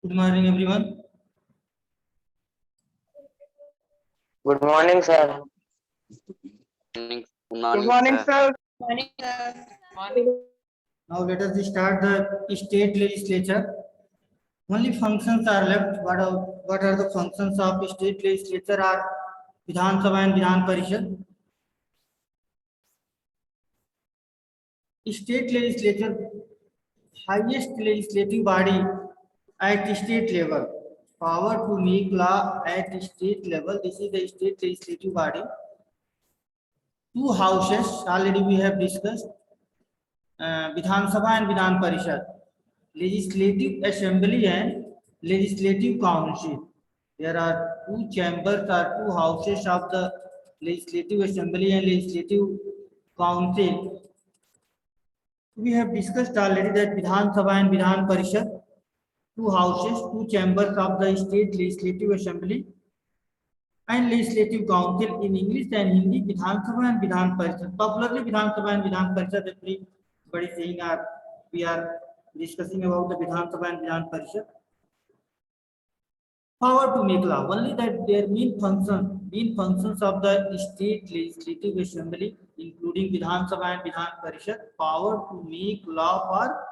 Good morning, everyone. Good morning, sir. Good morning, sir. Morning, sir. Morning. Now let us start the state legislature. Only functions are left. What are the functions of state legislature? Are Vidhan Sabha and Vidhan Parishad. State legislature, highest legislative body at state level. Power to make law at state level. This is the state legislative body. Two houses already we have discussed. Vidhan Sabha and Vidhan Parishad, Legislative Assembly and Legislative Council. There are two chambers or two houses of the Legislative Assembly and Legislative Council. We have discussed already that Vidhan Sabha and Vidhan Parishad, two houses, two chambers of the State Legislative Assembly and Legislative Council. In English and Hindi, Vidhan Sabha and Vidhan Parishad. Popularly, Vidhan Sabha and Vidhan Parishad, everybody saying we are discussing about the Vidhan Sabha and Vidhan Parishad. Power to make law, only that their main functions of the State Legislative Assembly, including Vidhan Sabha and Vidhan Parishad, power to make law for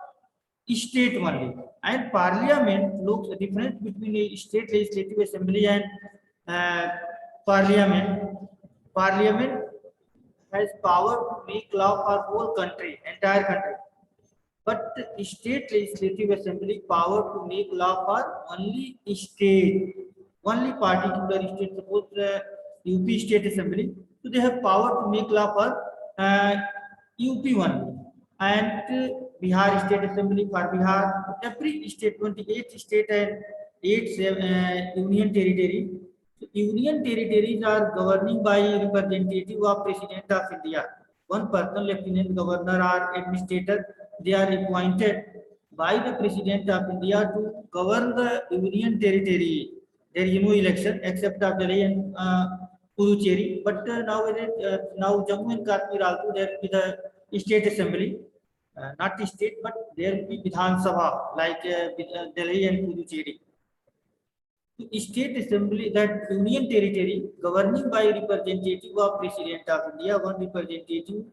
state only. And Parliament, looks the difference between a State Legislative Assembly and Parliament. Parliament has power to make law for whole country, entire country. But the State Legislative Assembly power to make law for only state, only particular state. Suppose UP State Assembly, so they have power to make law for UP only, and Bihar State Assembly for Bihar. Every state, 28 state and 8 union territory. So union territories are governing by representative of President of India. One person, Lieutenant Governor or Administrator, they are appointed by the President of India to govern the union territory. There is no election except of Delhi and Puducherry. But now Jammu and Kashmir also there will be the state assembly, not state, but there will be Vidhan Sabha like Delhi and Puducherry. State assembly, that union territory governing by representative of President of India, one representative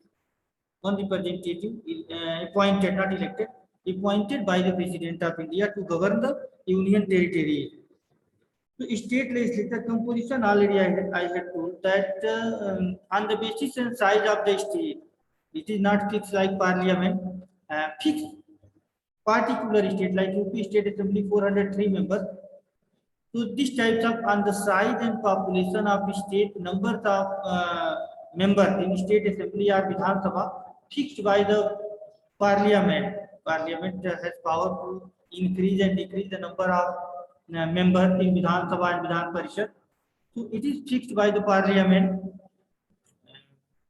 appointed, not elected, appointed by the President of India to govern the union territory. So state legislature composition, already I had told that on the basis and size of the state, it is not fixed like Parliament. Fixed particular state like UP State Assembly 403 members. So these types of on the size and population of the state, numbers of members in state assembly or Vidhan Sabha fixed by the Parliament. Parliament has power to increase and decrease the number of members in Vidhan Sabha and Vidhan Parishad. So it is fixed by the Parliament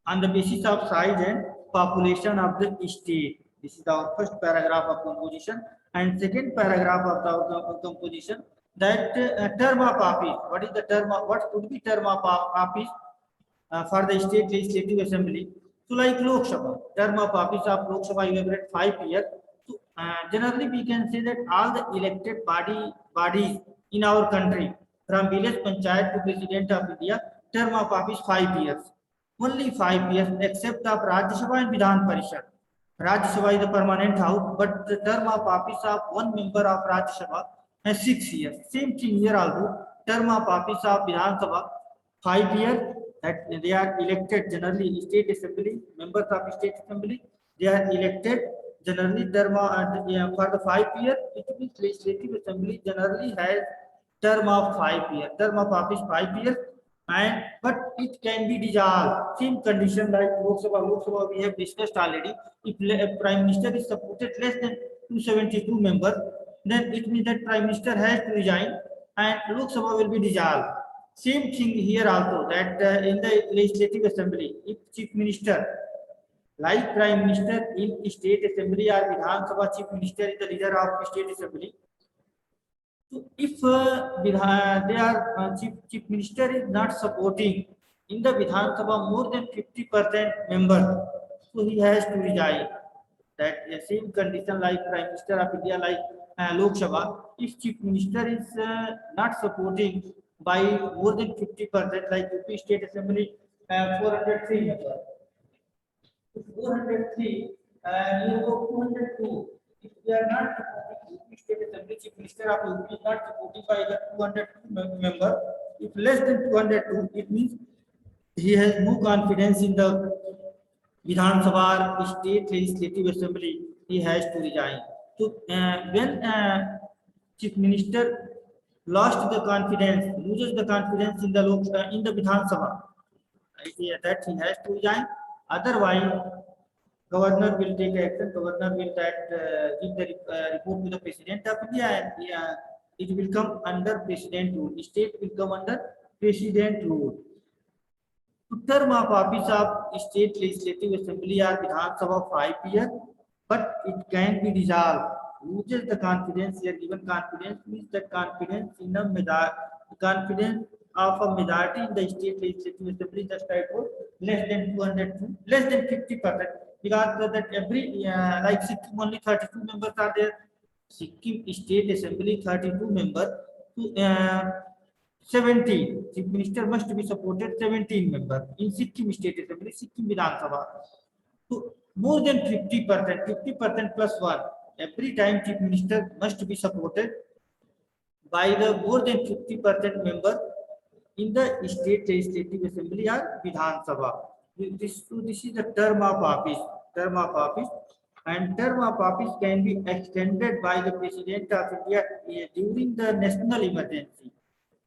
on the basis of size and population of the state. This is our first paragraph of composition, and second paragraph of the composition, that term of office. What is the term of, what could be term of office for the state legislative assembly? So like Lok Sabha, term of office of Lok Sabha you have read 5 years. So generally we can say that all the elected bodies in our country, from village panchayat to President of India, term of office 5 years. Only 5 years, except of Rajya Sabha and Vidhan Parishad. Rajya Sabha is the permanent house, but the term of office of one member of Rajya Sabha has 6 years. Same thing here also. Term of office of Vidhan Sabha 5 years. That they are elected generally state assembly, members of state assembly. They are elected generally term for the 5 years. It means legislative assembly generally has term of 5 years. Term of office 5 years, and but it can be dissolved. Same condition like Lok Sabha we have discussed already. If Prime Minister is supported less than 272 members, then it means that Prime Minister has to resign and Lok Sabha will be dissolved. Same thing here also, that in the legislative assembly, if Chief Minister, like Prime Minister in state assembly or Vidhan Sabha, Chief Minister is the leader of state assembly. So if Chief Minister is not supporting in the Vidhan Sabha more than 50% members, so he has to resign. That same condition like Prime Minister of India, like Lok Sabha. if chief minister is not supporting by more than 50%, like UP State Assembly 403 members. 403 near about 202. If we are not supporting UP State Assembly, Chief Minister of UP is not supported by the 202 member. If less than 202, it means he has no confidence in the Vidhan Sabha State Legislative Assembly. He has to resign. So when Chief Minister lost the confidence, loses the confidence in the in the Vidhan Sabha, that he has to resign. Otherwise, governor will take action. Governor will give the report to the President of India, and it will come under President rule. State will come under President rule. Term of office of State Legislative Assembly or Vidhan Sabha 5 years, but it can be dissolved. Loses the confidence here. Given confidence means that confidence in a confidence of a majority in the State Legislative Assembly, just I told, less than 202, less than 50%, because that every like Sikkim only 32 members are there. Sikkim State Assembly 32 members to 17. Chief Minister must be supported 17 members in Sikkim State Assembly, Sikkim Vidhan Sabha. So more than 50%, 50% plus 1. Every time Chief Minister must be supported by the more than 50% member in the State Legislative Assembly or Vidhan Sabha. This is the term of office. Term of office, and term of office can be extended by the President of India during the national emergency.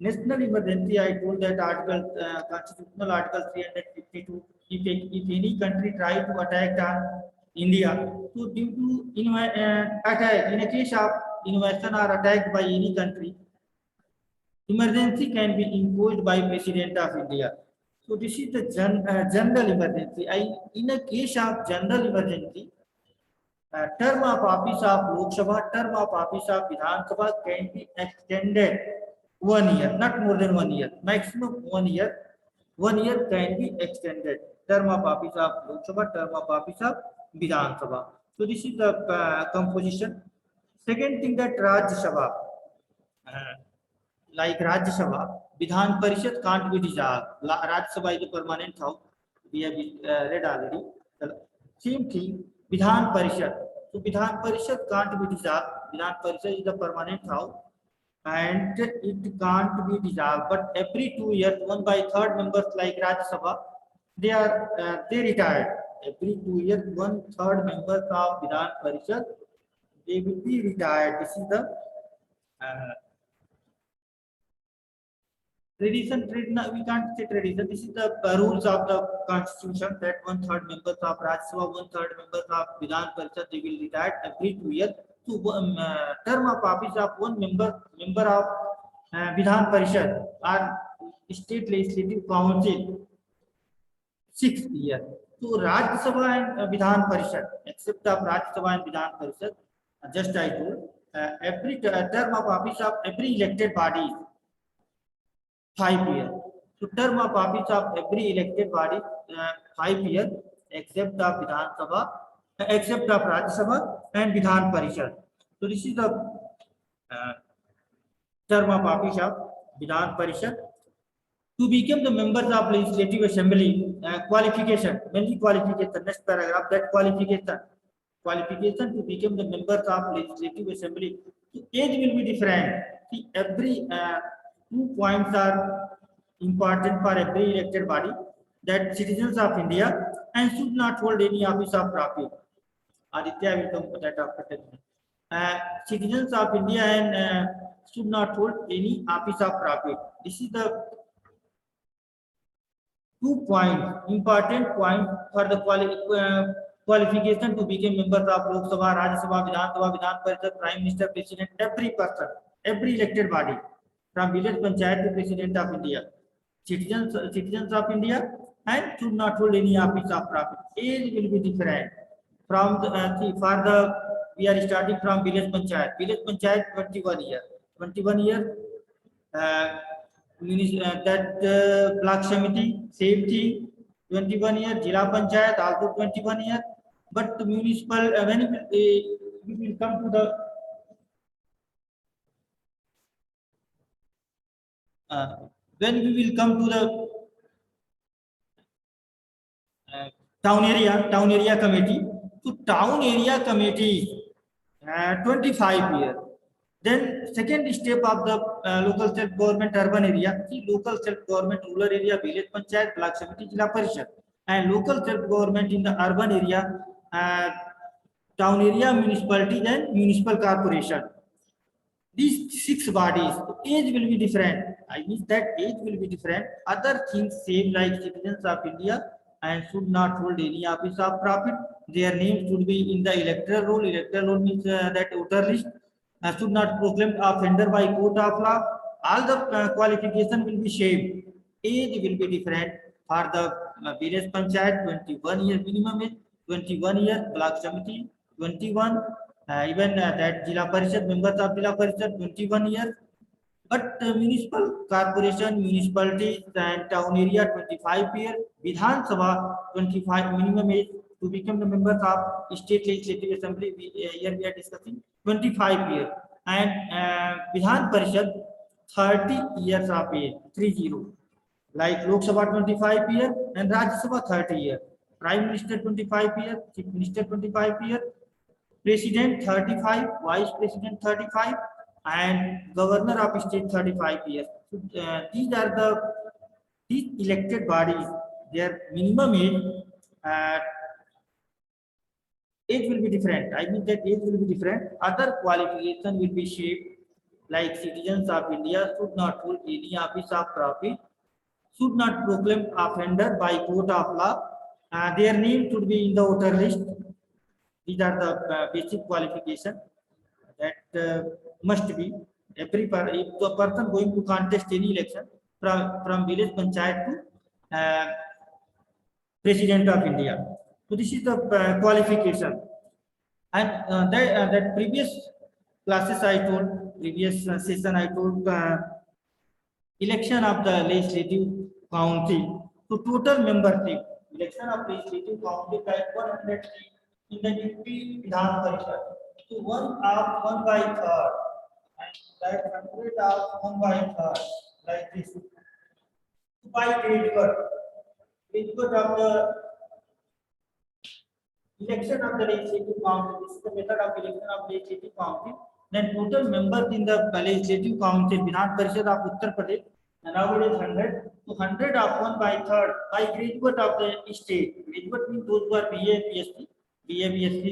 National emergency, I told that article, constitutional article 352. If any country try to attack India, so due to attack, in a case of invasion or attack by any country, emergency can be imposed by President of India. So this is the general emergency. In a case of general emergency, term of office of Lok Sabha, term of office of Vidhan Sabha can be extended 1 year, not more than 1 year, maximum 1 year. 1 year can be extended. Term of office of Lok Sabha, term of office of Vidhan Sabha. So this is the composition. Second thing, that Rajya Sabha, like Rajya Sabha, Vidhan Parishad can't be dissolved. Rajya Sabha is a permanent house. We have read already. Same thing, Vidhan Parishad. So Vidhan Parishad can't be dissolved. Vidhan Parishad is a permanent house, and it can't be dissolved. But every 2 years, 1/3 members like Rajya Sabha, they retired. Every 2 years, 1/3 members of Vidhan Parishad, they will be retired. This is the tradition. We can't say tradition. This is the rules of the constitution, that 1/3 members of Rajya Sabha, 1/3 members of Vidhan Parishad, they will retire every 2 years. So term of office of one member of Vidhan Parishad or State Legislative Council 6 years. So Rajya Sabha and Vidhan Parishad, except of Rajya Sabha and Vidhan Parishad, just I told, every term of office of every elected body 5 years. So term of office of every elected body 5 years, except of Vidhan Sabha, except of Rajya Sabha and Vidhan Parishad. So this is the term of office of Vidhan Parishad. To become the members of Legislative Assembly, qualification, mainly qualification. Next paragraph, that qualification to become the members of Legislative Assembly. So age will be different. See, every 2 points are important for every elected body, that citizens of India and should not hold any office of profit. Aditya will come to that after 10 minutes. Citizens of India and should not hold any office of profit. This is the 2 points, important point for the qualification to become members of Lok Sabha, Rajya Sabha, Vidhan Parishad, Prime Minister, President, every person, every elected body, from village panchayat to President of India, citizens of India, and should not hold any office of profit. Age will be different. From the we are starting from village panchayat. Village panchayat 21 years. 21 years. That block committee, same thing, 21 years. Jila panchayat also 21 years. But the municipal, when we will come to the when we will come to the town area committee, so town area committee 25 years. Then second step of the local self government urban area, see local self government rural area, village panchayat, block committee, jila parishad, and local self government in the urban area, town area municipality, then municipal corporation. These 6 bodies, age will be different. I mean that age will be different. Other things same like citizens of India and should not hold any office of profit. Their names should be in the electoral roll. Electoral roll means that voter list. Should not proclaim offender by court of law. All the qualification will be same. Age will be different. For the village panchayat, 21 years minimum age, 21 years, block committee, 21. Even that Jila Parishad, members of Jila Parishad, 21 years. But municipal corporation, municipalities and town area, 25 years. Vidhan Sabha, 25 minimum age to become the members of state legislative assembly. Here we are discussing 25 years. And Vidhan Parishad, 30 years of age, 30. Like Lok Sabha 25 years and Rajya Sabha 30 years. Prime Minister 25 years, Chief Minister 25 years. President 35, Vice President 35, and Governor of State 35 years. So, these elected bodies. Their minimum age will be different. I mean that age will be different. Other qualification will be shaped like citizens of India should not hold any office of profit, should not proclaim offender by court of law. Their name should be in the voter list. These are the basic qualification that must be every if the person going to contest any election from village panchayat to President of India. So this is the qualification. And that previous classes I told, previous session I told election of the legislative council. So total membership, election of legislative council like 100 in the UP Vidhan Parishad. So 1/3, and like 100 of 1/3, like this. By grade of the election of the legislative council. This is the method of election of legislative council. Then total members in the legislative council, Vidhan Parishad of Uttar Pradesh, and now it is 100. So 100 of 1/3 by graduate of the state. Graduate means those who are BA, PhD. BA, PhD,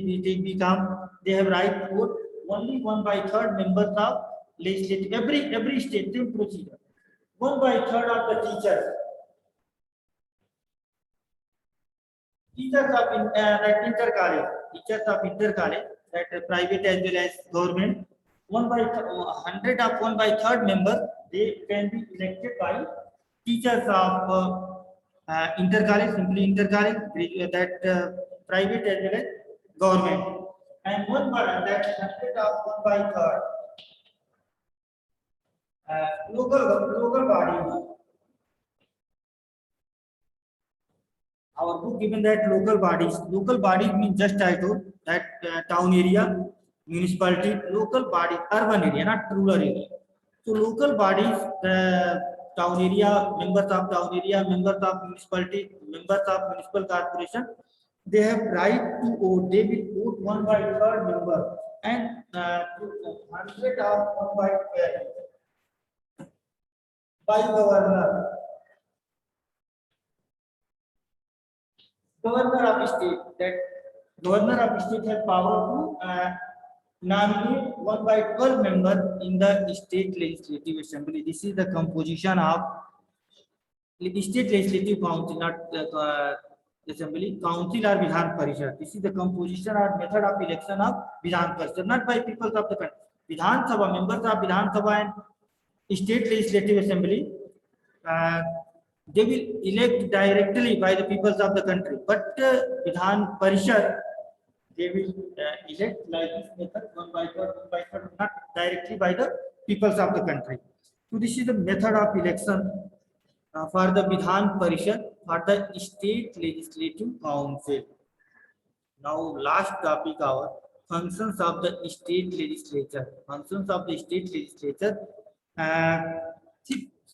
BCom, they have right to vote. Only 1/3 members of legislative. Every state same procedure. 1/3 of the teachers. Teachers of inter college, that private as well as government. 1/100 of 1/3 members, they can be elected by teachers of inter college, simply inter college, that private as well as government. And one by that 100 of 1/3 local body. Our book given that local bodies means just I told that town area, municipality, local body, urban area, not rural area. So local bodies, town area, members of town area, members of municipality, members of municipal corporation, they have right to vote. They will vote 1/3 member and 100 of 1/12 by governor. Governor of state, that governor of state has power to nominate 1/12 members in the state legislative assembly. This is the composition of the state legislative council, not assembly, council or Vidhan Parishad. This is the composition or method of election of Vidhan Parishad, not by people of the country. Vidhan Sabha, members of Vidhan Sabha and state legislative assembly, they will elect directly by the peoples of the country, but Vidhan Parishad, they will elect like this method 1/3, not directly by the peoples of the country. So this is the method of election for the Vidhan Parishad for the state legislative council. Now last topic, our functions of the state legislature. Functions of the state legislature.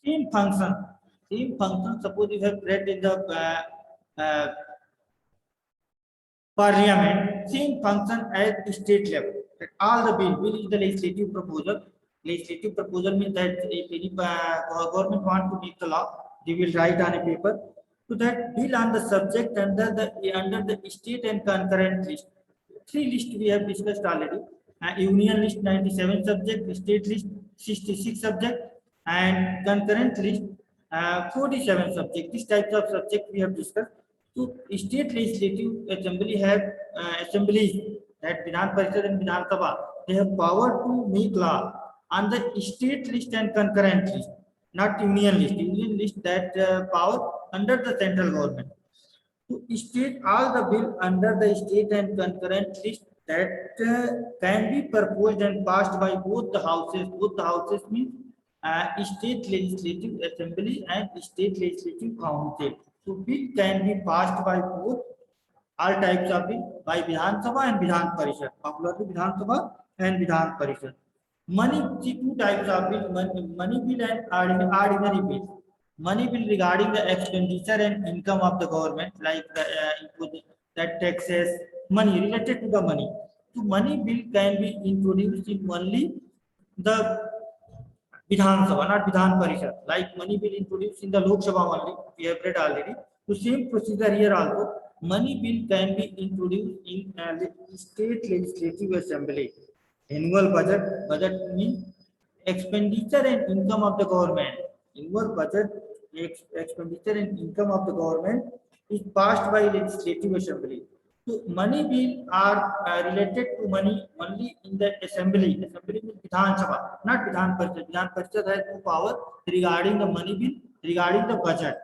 Same Same function. Suppose you have read in the Parliament, same function at state level. That all the bill is the legislative proposal. Legislative proposal means that if any government want to make the law, they will write on a paper. So that bill on the subject under the state and concurrent list. Three lists we have discussed already. Union list 97 subject, state list 66 subject, and concurrent list 47 subject. These types of subject we have discussed. So state legislative assembly have assemblies that Vidhan Parishad and Vidhan Sabha. They have power to make law on the state list and concurrent list, not union list. Union list that power under the central government. To state all the bill under the state and concurrent list that can be proposed and passed by both the houses. Both the houses means state legislative assembly and state legislative council. So bill can be passed by both all types of bill by Vidhan Sabha and Vidhan Parishad. Popularly Vidhan Sabha and Vidhan Parishad. Money, see two types of bill: money bill and ordinary bill. Money bill regarding the expenditure and income of the government, like the input, that taxes, money related to the money. So money bill can be introduced in only the Vidhan Sabha, not Vidhan Parishad. Like money bill introduced in the Lok Sabha only, we have read already. So same procedure here also. Money bill can be introduced in state legislative assembly. Annual budget means expenditure and income of the government. Annual budget, expenditure and income of the government is passed by legislative assembly. So money bill are related to money only in the assembly. Assembly means Vidhan Sabha, not Vidhan Parishad. Vidhan Parishad has no power regarding the money bill, regarding the budget.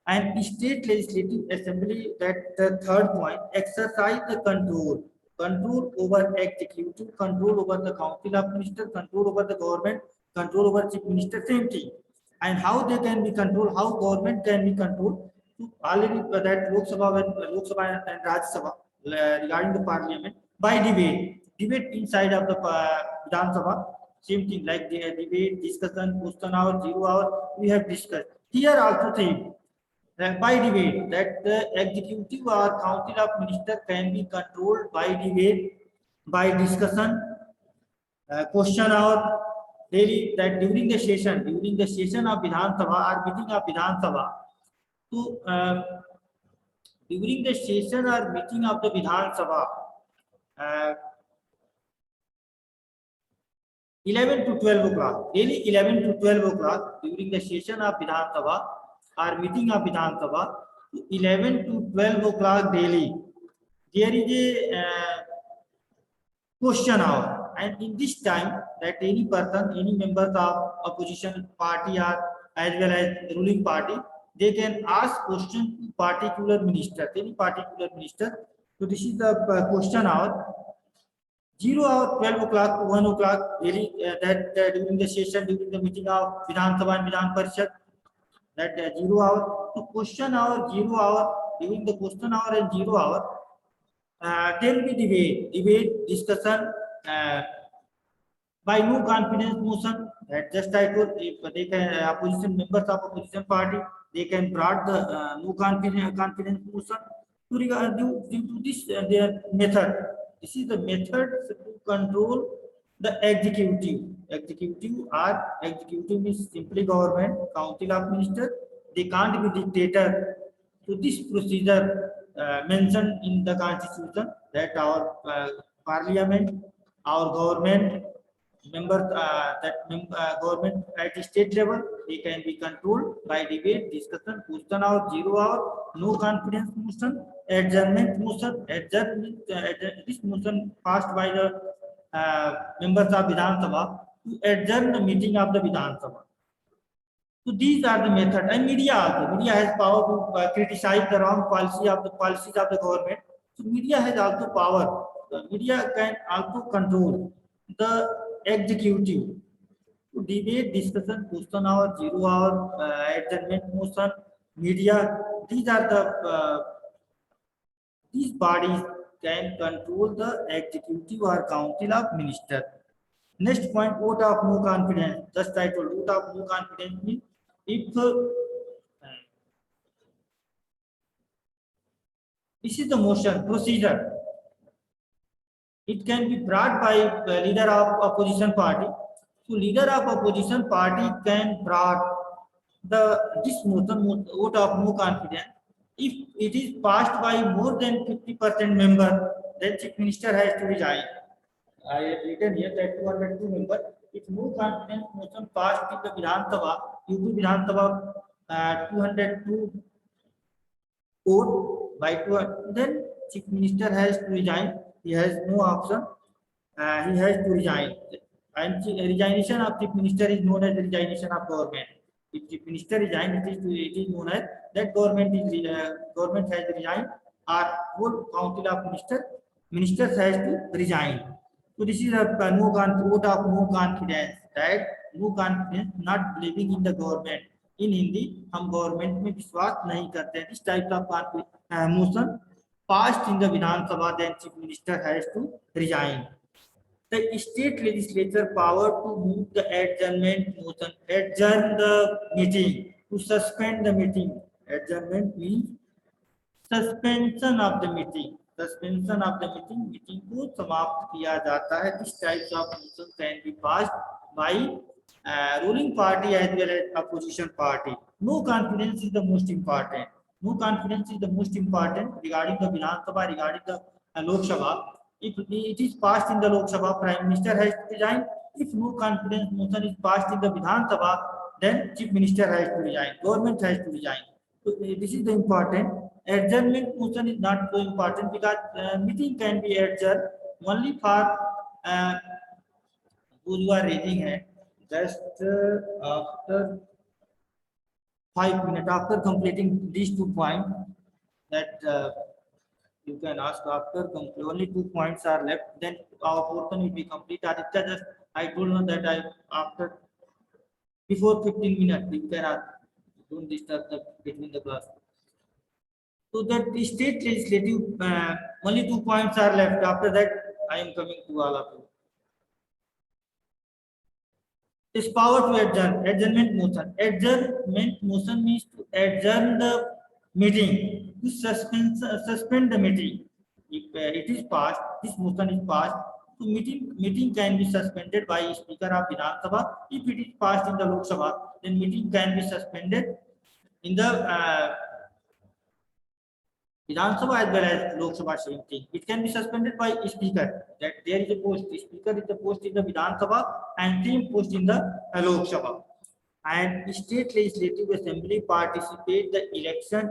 And state legislative assembly, that the third point, exercise the control over executive, control over the council of ministers, control over the government, control over chief minister, same thing. And how they can be controlled, how government can be controlled. So already that Lok Sabha and Rajya Sabha regarding the parliament by debate inside of the Vidhan Sabha, same thing like the debate, discussion, question hour, 0 hour, we have discussed. Here also same. By debate, that the executive or council of ministers can be controlled by debate, by discussion, question hour, daily, that during the session of Vidhan Sabha or meeting of Vidhan Sabha. So during the session or meeting of the Vidhan Sabha, 11 to 12 o'clock, daily 11 to 12 o'clock during the session of Vidhan Sabha or meeting of Vidhan Sabha, 11 to 12 o'clock daily, there is a question hour, and in this time that any person, any members of opposition party or as well as ruling party, they can ask question to particular minister, any particular minister. So this is the question hour. 0 hour, 12 o'clock to 1 o'clock daily, that during the session, during the meeting of Vidhan Sabha and Vidhan Parishad, that 0 hour to question hour, 0 hour, during the question hour and 0 hour, there will be debate, discussion by no confidence motion. That just I told, if they can opposition members of opposition party, they can brought the no confidence motion to regard due to this their method. This is the method to control the executive. Executive means simply government, council of ministers. They can't be dictator. So this procedure mentioned in the constitution, that our parliament, our government members, government at state level, they can be controlled by debate, discussion, question hour, 0 hour, no confidence motion, adjournment motion. This motion passed by the members of Vidhan Sabha to adjourn the meeting of the Vidhan Sabha. So these are the method. And media also. Media has power to criticize the wrong policies of the government. So media has also power. The media can also control the executive. So debate, discussion, question hour, 0 hour, adjournment motion, media. These are the these bodies can control the executive or council of ministers. Next point, vote of no confidence. Just I told, vote of no confidence means if this is the motion procedure, it can be brought by the leader of opposition party. So leader of opposition party can brought this motion vote of no confidence. If it is passed by more than 50% member, then chief minister has to resign. I have written here that 202 member. If no confidence motion passed in the Vidhan Sabha, UP Vidhan Sabha 202 vote by 2, then chief minister has to resign. He has no option. He has to resign. And resignation of chief minister is known as resignation of government. If chief minister resigns, it is known as that government has resigned, or whole council of ministers has to resign. So this is a vote of no confidence, that no confidence, not believing in the government. In Hindi, हम government में विश्वास नहीं करते हैं. This type of motion passed in the Vidhan Sabha, then chief minister has to resign. The state legislature power to move the adjournment motion, adjourn the meeting, to suspend the meeting. Adjournment means suspension of the meeting. Suspension of the meeting, meeting को समाप्त किया जाता है. This types of motion can be passed by ruling party as well as opposition party. No confidence is the most important. No confidence is the most important regarding the Vidhan Sabha, regarding the Lok Sabha. If it is passed in the Lok Sabha, Prime Minister has to resign. If no confidence motion is passed in the Vidhan Sabha, then Chief Minister has to resign. Government has to resign. So this is the important. Adjournment motion is not so important because meeting can be adjourned only for those who are raising hand. Just after 5 minutes, after completing these 2 points, that you can ask after only 2 points are left, then our portion will be complete. Aditya, just I told you that after before 15 minutes you can ask, don't disturb between the class. So that the state legislative only 2 points are left. After that, I am coming to all of you. This power to adjourn, adjournment motion. Adjournment motion means to adjourn the meeting, to suspend the meeting. If it is passed, this motion is passed, so meeting can be suspended by Speaker of Vidhan Sabha. If it is passed in the Lok Sabha, then meeting can be suspended in the Vidhan Sabha as well as Lok Sabha, same thing. It can be suspended by Speaker. That there is a post. Speaker is the post in the Vidhan Sabha and team post in the Lok Sabha. And state legislative assembly participate the election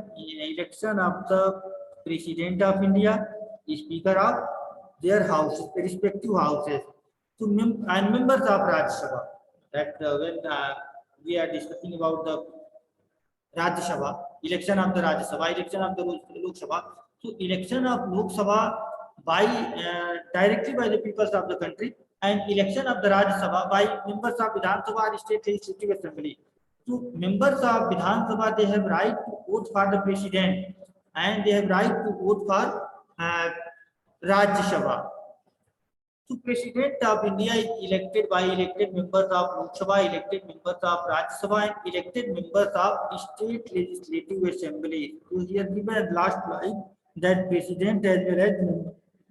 of the President of India, Speaker of their houses, respective houses, and members of Rajya Sabha. That when we are discussing about the Rajya Sabha, election of the Rajya Sabha, election of the Lok Sabha. So election of Lok Sabha by directly by the peoples of the country, and election of the Rajya Sabha by members of Vidhan Sabha or state legislative assembly. So members of Vidhan Sabha, they have right to vote for the president, and they have right to vote for Rajya Sabha. So President of India is elected by elected members of Lok Sabha, elected members of Rajya Sabha, and elected members of state legislative assembly. So here given at last line that President as well as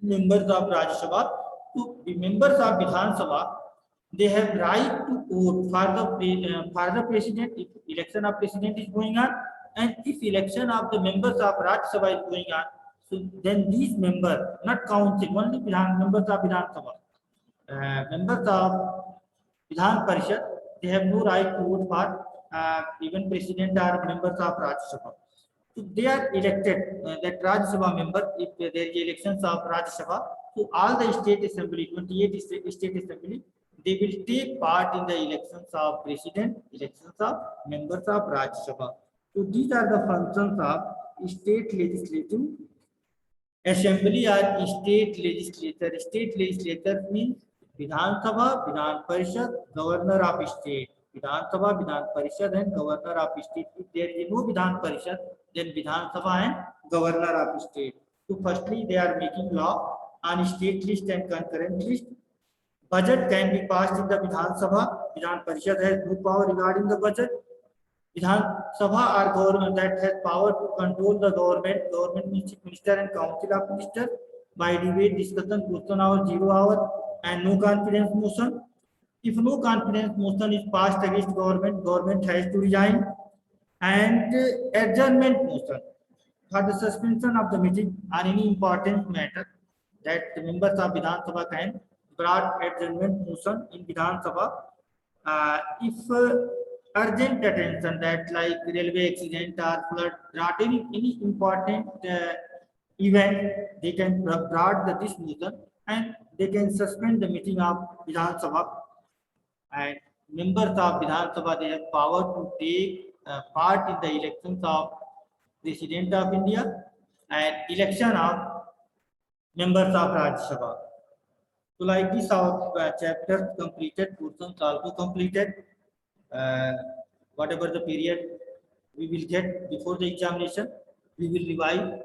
members of Rajya Sabha, to the members of Vidhan Sabha, they have right to vote for the president if election of president is going on, and if election of the members of Rajya Sabha is going on. So then these members, not council, only members of Vidhan Sabha, members of Vidhan Parishad, they have no right to vote for even president or members of Rajya Sabha. So they are elected, that Rajya Sabha member, if there is elections of Rajya Sabha, so all the state assembly, 28 state assembly, they will take part in the elections of president, elections of members of Rajya Sabha. So these are the functions of state legislative assembly or state legislature. State legislature means Vidhan Sabha, Vidhan Parishad, governor of state. Vidhan Sabha, Vidhan Parishad, and governor of state. If there is no Vidhan Parishad, then Vidhan Sabha and governor of state. So firstly, they are making law on state list and concurrent list. Budget can be passed in the Vidhan Sabha. Vidhan Parishad has no power regarding the budget. Vidhan Sabha are government that has power to control the government. Government means chief minister and council of minister by debate, discussion, question hour, 0 hour, and no confidence motion. If no confidence motion is passed against government, government has to resign. And adjournment motion for the suspension of the meeting on any important matter that the members of Vidhan Sabha can brought adjournment motion in Vidhan Sabha. If urgent attention that like railway accident or flood brought any important event, they can brought this motion and they can suspend the meeting of Vidhan Sabha. And members of Vidhan Sabha, they have power to take part in the elections of President of India and election of members of Rajya Sabha. So like this, our chapter completed, portions also completed. Whatever the period we will get before the examination, we will revise.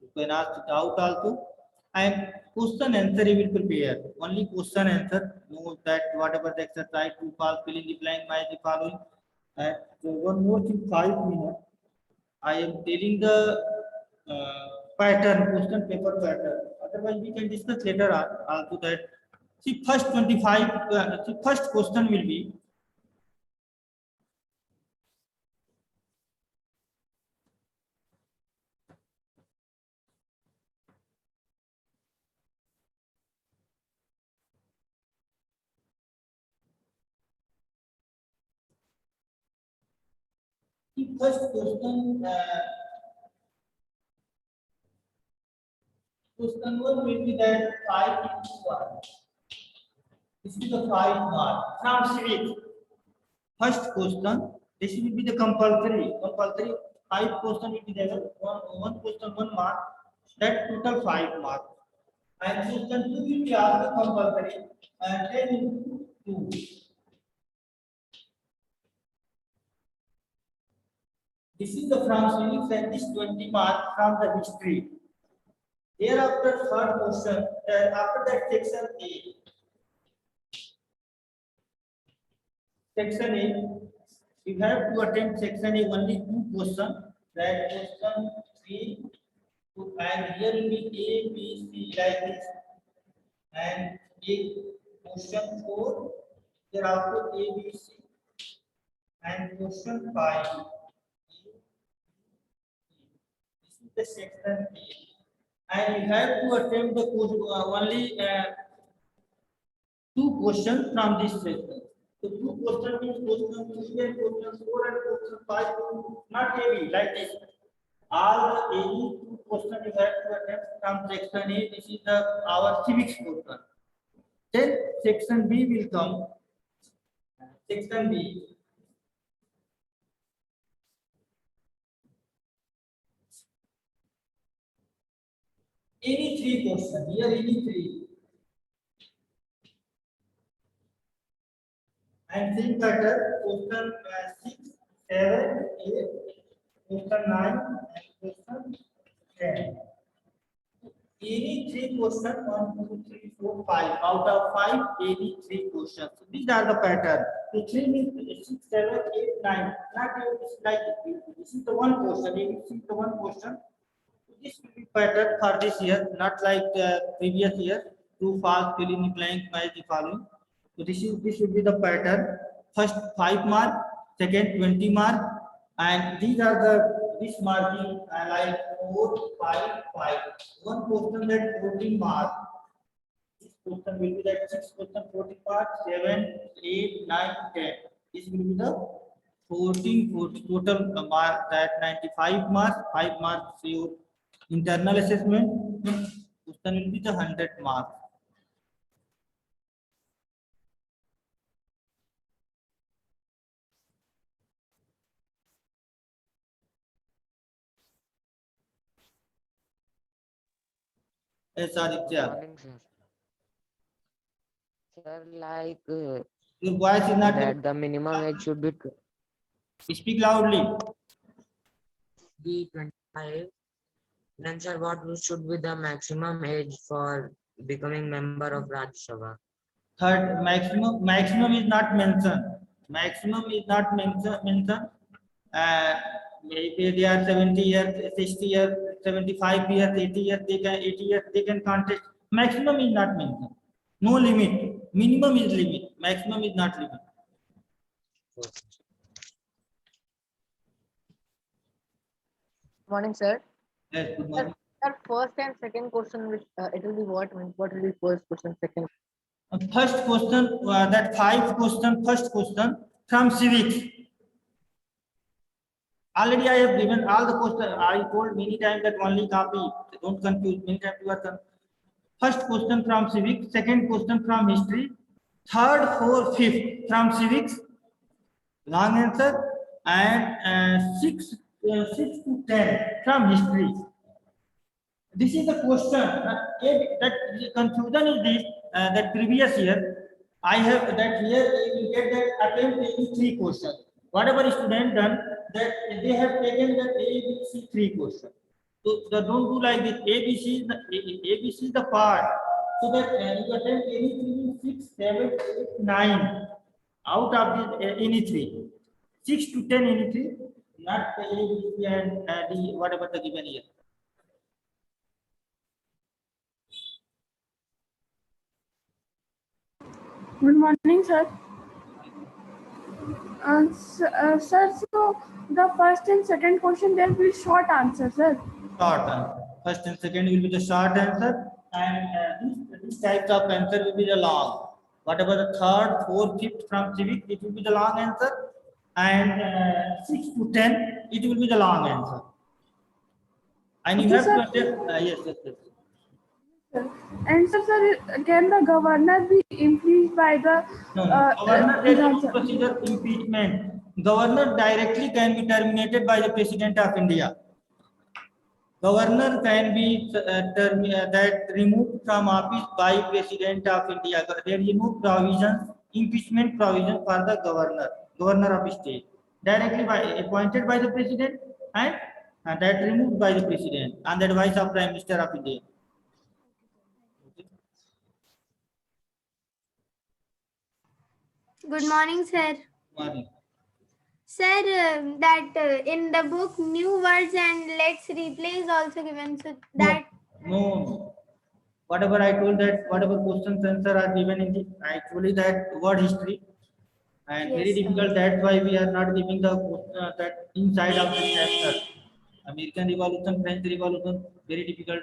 You can ask doubt also. And question answer you will prepare. Only question answer. Know that whatever the exercise, true, false, fill in the blank, match the following. And so one more thing, 5 minutes. I am telling the pattern, question paper pattern. Otherwise, we can discuss later on also that. See, first 25, see, first question will be the first question. Question 1 will be that 5 into 1. This is the 5 mark from civics. First question, this will be the compulsory. 5 question will be there. One question 1 mark. That total 5 mark. And question 2 will be also compulsory. 10 into 2. This is the from civics and this 20 mark from the history. Thereafter, third question, after that section A. Section A, you have to attempt section A only 2 questions. That question 3, and here will be A, B, C like this. And A, question 4, thereafter A, B, C. And question 5. This is the section A. And you have to attempt the only 2 questions from this section. So 2 questions means question 3 and question 4 and question 5 not heavy like this. All the 2 questions you have to attempt from section A. This is our civics question. Then section B will come. Section B. Any 3 questions. Here any 3. And same pattern, question 6, 7, 8, question 9, and question 10. Any 3 questions, 1, 2, 3, 4, 5. Out of 5, any 3 questions. So these are the pattern. So 3 means 6, 7, 8, 9. Not like this is the 1 question. This is the 1 question. This will be pattern for this year, not like previous year. True, false, fill in the blank, match the following. So this should be the pattern. First 5 mark, second 20 mark, and these are this marking like 4, 5, 5. One question that 14 mark. This question will be that 6 question 14 mark, 7, 8, 9, 10. This will be the 14 total mark, that 95 marks, 5 marks your internal assessment. Question will be the 100 marks. Yes, Aditya. Morning, sir. Sir, like Your voice is not. that the minimum age should be Speak loudly. 25. Then, sir, what should be the maximum age for becoming member of Rajya Sabha? Third, maximum is not mentioned. Maximum is not mentioned. If they are 70 years, 60 years, 75 years, 80 years, 80 years, they can contest. Maximum is not mentioned. No limit. Minimum is limit. Maximum is not limit. Morning, sir. Yes, good morning. Sir, first and second question, which it will be what? What will be first question, second? First question, that 5 question, first question from civics. Already I have given all the question. I told many times that only copy. Don't confuse. Many times you are confused. First question from civics, second question from history, third, fourth, fifth from civics, long answer, and 6 to 10 from history. This is the question. That the confusion is this, that previous year I have that here you will get that attempt any 3 questions. Whatever student done that they have taken that A, B, C 3 questions. So don't do like this. ABC is the part. So that you attempt any 3, 6, 7, 8, 9 out of this any 3. 6 to 10 any 3, not A, B, C and D, whatever the given here. Good morning, sir. Sir, so the first and second question, there will be short answer, sir. Short answer. First and second will be the short answer, and this type of answer will be the long. Whatever the third, fourth, fifth from civic, it will be the long answer, and 6 to 10, it will be the long answer. And you Okay, have sir. to attend, yes. And sir, can the governor be impeached by the No, governor, there is Vidhan no Sabha? procedure impeachment. Governor directly can be terminated by the President of India. Governor can be that removed from office by President of India. There is no provision, impeachment provision for the governor of state. Directly appointed by the President and that removed by the President on the advice of Prime Minister of India. Good morning, sir. Morning. Sir, in the book, new words and let's replay is also given. So that No. Whatever I told that whatever questions answer are given in the actually that word history and very Yes, sir. difficult. That's why we are not giving the that inside of the chapter. American Revolution, French Revolution, very difficult.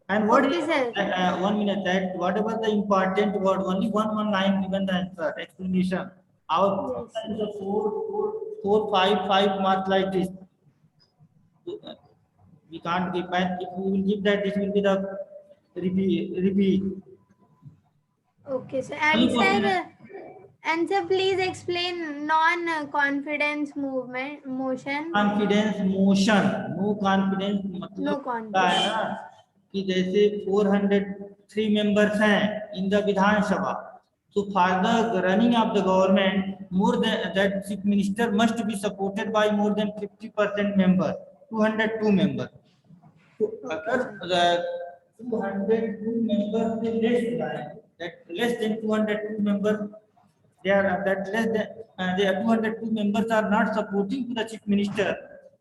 And what Okay, is sir. 1 minute that whatever the important word, only one line given the answer, explanation. Our Yes. is a four, five marks like this. We can't give back. If we will give that, this will be the repeat. Okay, sir. Only question. And sir, please explain non-confidence motion. Confidence motion, no confidence No मतलब confidence. क्या है ना कि जैसे 403 members हैं in the Vidhan Sabha, so for the running of the government more than that chief minister must be supported by more than 50% member, 202 member. तो अगर 202 members से less जाए, that less than 202 members they are that less than they are 202 members are not supporting to the chief minister,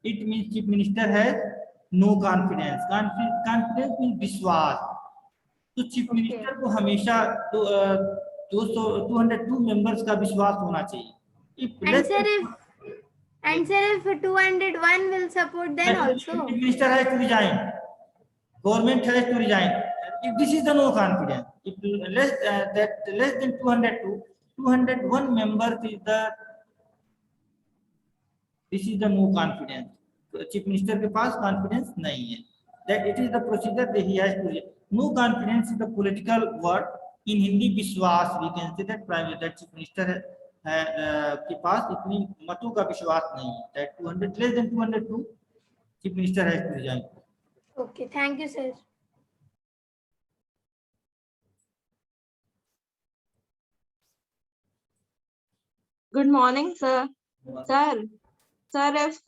it means chief minister has no confidence. Confidence means विश्वास. तो chief minister को हमेशा 202 members का विश्वास होना चाहिए. And sir, if 201 will support, then also chief minister has to resign. Government has to resign. If this is the no confidence, if less than 201 members is this is the no confidence. Chief minister के पास confidence नहीं है. That it is the procedure that he has to. No confidence is the political word. In Hindi विश्वास we can say that chief minister के पास इतनी मतों का विश्वास नहीं है. That 200 less than 202 chief minister has to resign. okay. Thank you, sir. Good morning, sir. Sir, if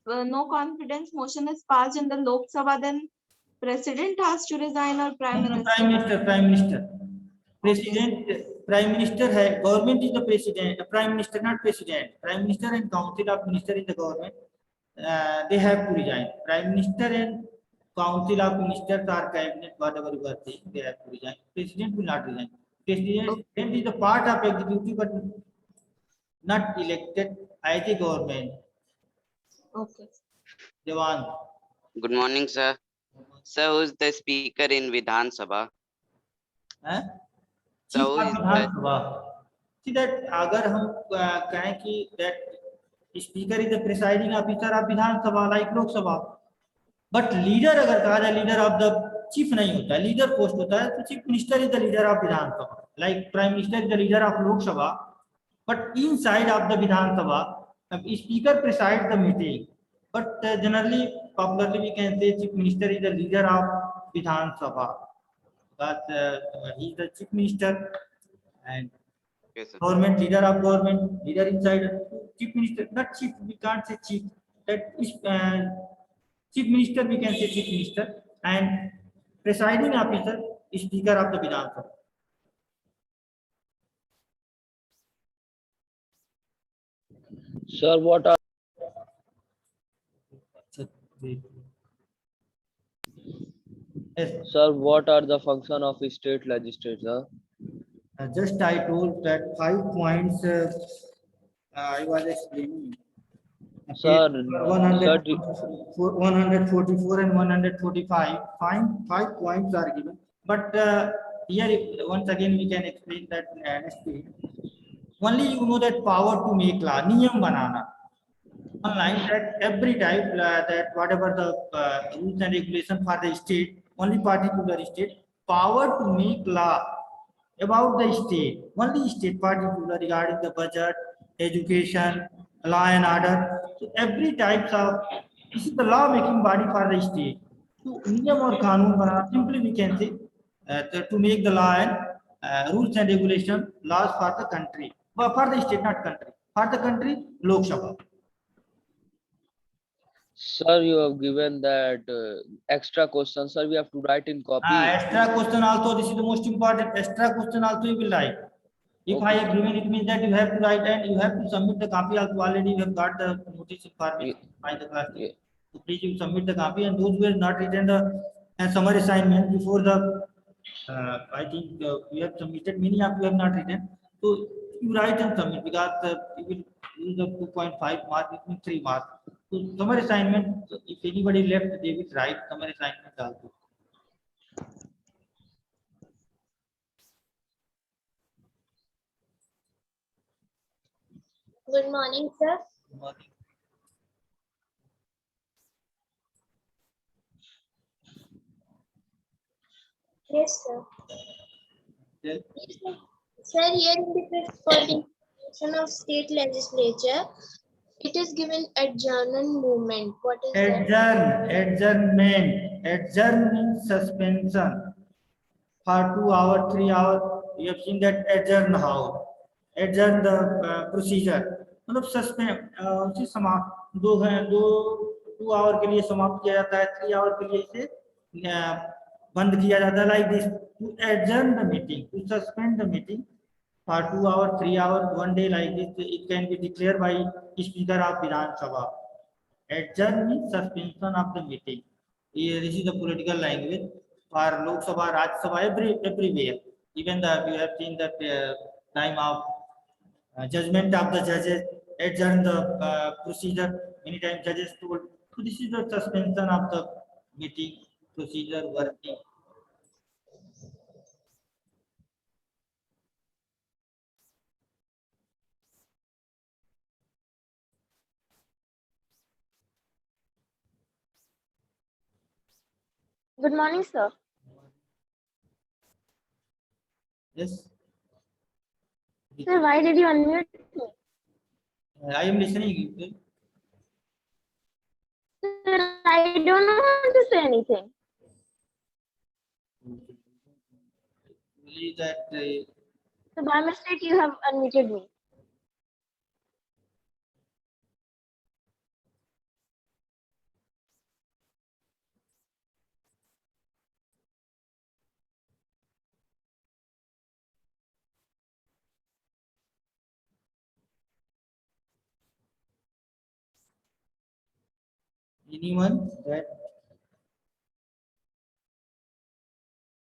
no confidence motion is passed in the Lok Sabha, then President has to resign or Prime Minister. Prime Minister. President Prime Minister है, government is the president, Prime Minister not president. Prime Minister and Council of Minister in the government, they have to resign. Prime Minister and Council of Ministers or cabinet, whatever you are saying, they have to resign. President will not resign. President is the part of executive, but not elected as a government. Okay. Dewan. Good morning, sir. Sir, who is the speaker in Vidhan Sabha? हैं? So Chief of is Vidhan Sabha. See that अगर हम कहें कि that speaker is the presiding officer of Vidhan Sabha like Lok Sabha, but leader अगर कहा जाए leader of the chief नहीं होता है, leader post होता है, तो chief minister is the leader of Vidhan Sabha, like prime minister is the leader of Lok Sabha, but inside of the Vidhan Sabha, speaker presides the meeting, but generally popularly we can say chief minister is the leader of Vidhan Sabha. But he is the chief minister and okay, sir. government leader of government, leader inside chief minister, not chief, we can't say chief, that is chief minister, we can say chief minister, and presiding officer is speaker of the Vidhan Sabha. Sir, what are Yes, what are the function of a state legislature? just I told that 5 points I was explaining. Sir, 144 and 145, five points are given. But here, once again, we can explain that next page. Only you know that power to make law, niyam banana. Online that every time that whatever the rules and regulation for the state, only particular state, power to make law about the state, only state particular regarding the budget, education, law and order. So every types of, this is the law making body for the state. So niyam or kanun banana, simply we can say to make the law and rules and regulation laws for the country, but for the state, not country. For the country, Lok Sabha. Sir, you have given that extra question. Sir, we have to write in copy. Extra question also, this is the most important. Extra question also you will write. If I have given, it means that you have to write and you have to submit the copy also. Already you have got the notice information by the class. Yeah. So please you submit the copy, and those who have not written the summer assignment before the, I think you have submitted, many of you have not written. So you write and submit, because you will use the 2.5 mark, it means 3 marks. So summer assignment, if anybody left, they will write summer assignment also. Good morning, sir. Good morning. Yes, sir. Tell. Yes, sir. Sir, here in the fifth coordination of state legislature, it is given adjournment movement. What is that? Adjournment. Adjourn means suspension for 2 hours, 3 hours. You have seen that adjourn how? Adjourn the procedure. मतलब suspend उसी समाप्त 2 our के लिए समाप्त किया जाता है, 3 our के लिए इसे बंद किया जाता है. Like this, to adjourn the meeting, to suspend the meeting for 2 hours, 3 hours, 1 day, like this, it can be declared by Speaker of Vidhan Sabha. Adjourn means suspension of the meeting. This is the political language for Lok Sabha, Rajya Sabha, everywhere. Even you have seen that time of judgment of the judges, adjourn the procedure. Many times judges told. So this is the suspension of the meeting procedure working. Good morning, sir. Yes. Sir, why did you unmute me? I am listening. Sir, I don't want to say anything. Only that So by mistake, you have unmuted me. Anyone that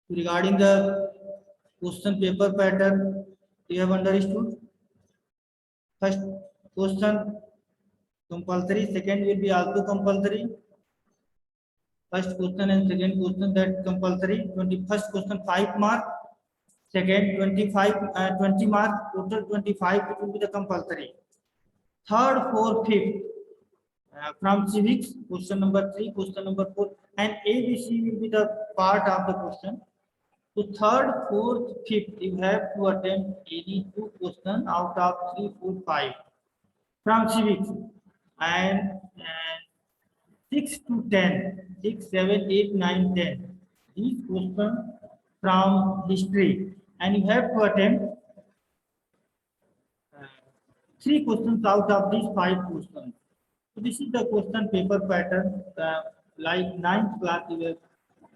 regarding the question paper pattern you have understood? First question compulsory, second will be also compulsory. First question and second question that compulsory. 21st question 5 mark, second 25 20 mark, total 25 it will be the compulsory. Third, fourth, fifth from civics, question number 3, question number 4, and ABC will be the part of the question. So third, fourth, fifth, you have to attempt any 2 questions out of 3, 4, 5 from civics, and 6 to 10, 6, 7, 8, 9, 10. These questions from history, and you have to attempt 3 questions out of these 5 questions. So this is the question paper pattern, like 9th class, you have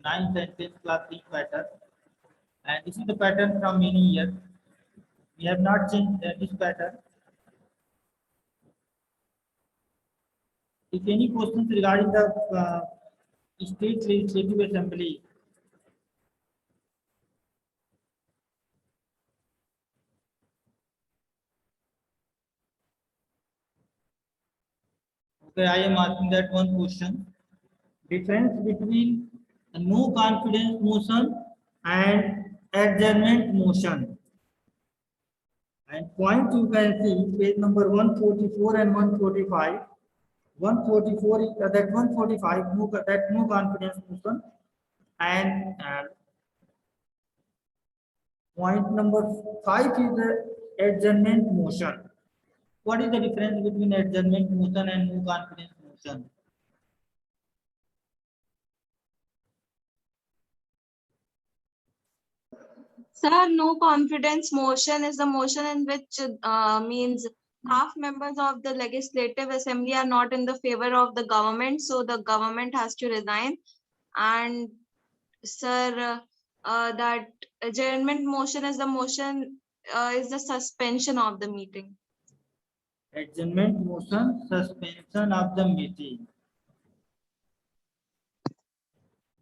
9th and 10th class this pattern, and this is the pattern from many years. We have not changed this pattern. If any questions regarding the state legislative assembly, okay, I am asking that one question. Difference between a no confidence motion and adjournment motion. And point you can see page number 144 and 145. 144 is that 145 no confidence motion, and point number 5 is the adjournment motion. What is the difference between adjournment motion and no confidence motion? Sir, no confidence motion is the motion in which means half members of the legislative assembly are not in the favor of the government, so the government has to resign. And sir, that adjournment motion is the motion is the suspension of the meeting. Adjournment motion, suspension of the meeting.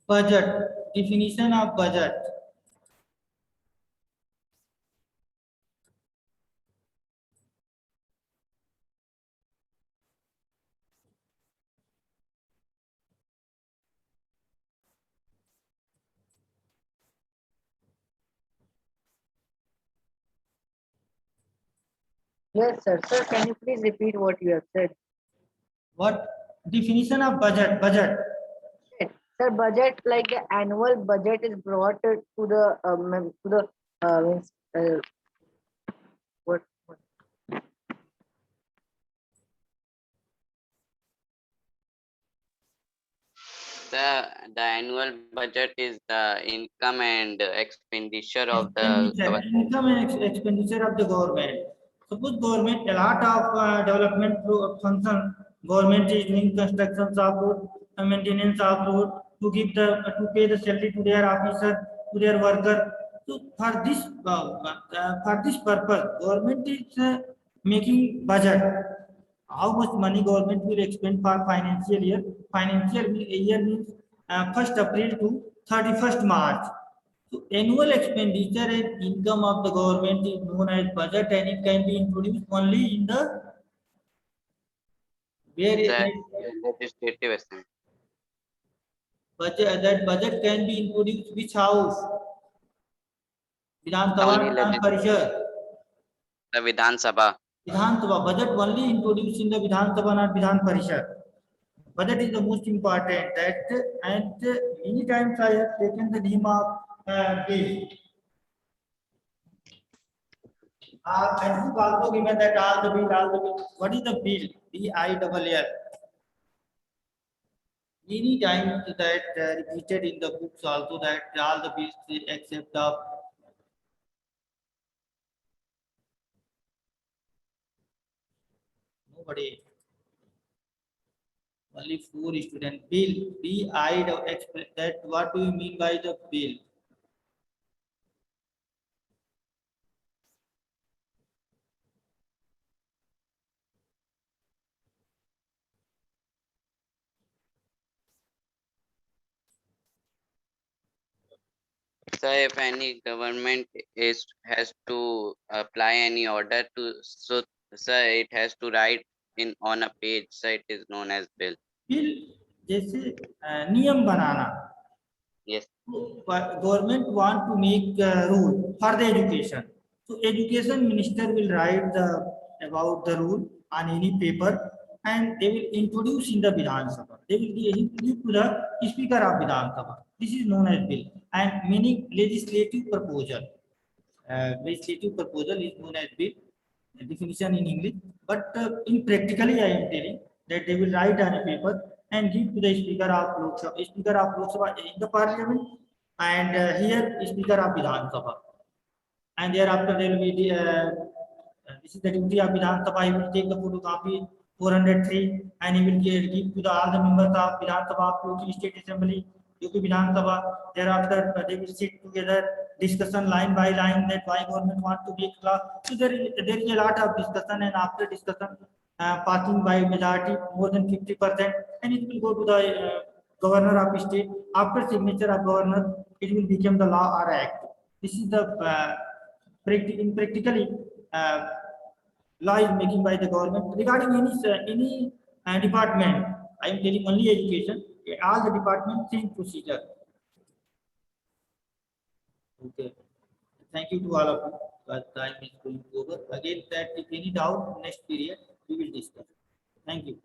Budget, definition of budget. Yes, sir. Sir, can you please repeat what you have said? What definition of budget? Budget. Sir, budget, like the annual budget is brought to the means what The annual budget is the income and expenditure of the Expenditure, government. income and expenditure of the government. Suppose government, a lot of development function, government is doing constructions of road, maintenance of road, to give the to pay the salary to their officer, to their worker. So for this purpose, government is making budget. How much money government will expend for financial year? Financial year means 1st April to 31st March. So annual expenditure and income of the government is known as budget, and it can be introduced only in the where The that legislative assembly. budget, that budget can be introduced which house? Vidhan Sabha, Only Vidhan Parishad. The Vidhan Sabha. Vidhan Sabha budget only introduced in the Vidhan Sabha, not Vidhan Parishad. Budget is the most important. That, and many times I have taken the name of bill. And you also given that all the bill. What is the bill? BILL. Many times that repeated in the books also, that all the bills except of nobody. Only 4 students. Bill. That what do you mean by the bill? So if any government has to apply any order to, so sir, it has to write in on a page, so it is known as bill. Bill जैसे नियम बनाना, Yes. government want to make a rule for the education. So education minister will write about the rule on any paper and they will introduce in the Vidhan Sabha. They will give to the speaker of Vidhan Sabha. This is known as bill and meaning legislative proposal. Legislative proposal is known as bill, definition in English, but in practically I am telling that they will write on a paper and give to the speaker of Lok Sabha, speaker of Lok Sabha in the parliament, and here speaker of Vidhan Sabha, and thereafter there will be the this is the duty of Vidhan Sabha. He will take the photocopy 403 and he will give to the all the members of Vidhan Sabha of Local State Assembly, UP Vidhan Sabha. Thereafter they will sit together, discussion line by line that why government want to make law. So there is a lot of discussion, and after discussion passing by majority more than 50%, and it will go to the governor of state. After signature of governor, it will become the law or act. This is the practically law is making by the government regarding any department. I am telling only education. All the departments same procedure. Okay. Thank you to all of you. But time is going over. Again, that if any doubt next period we will discuss. Thank you.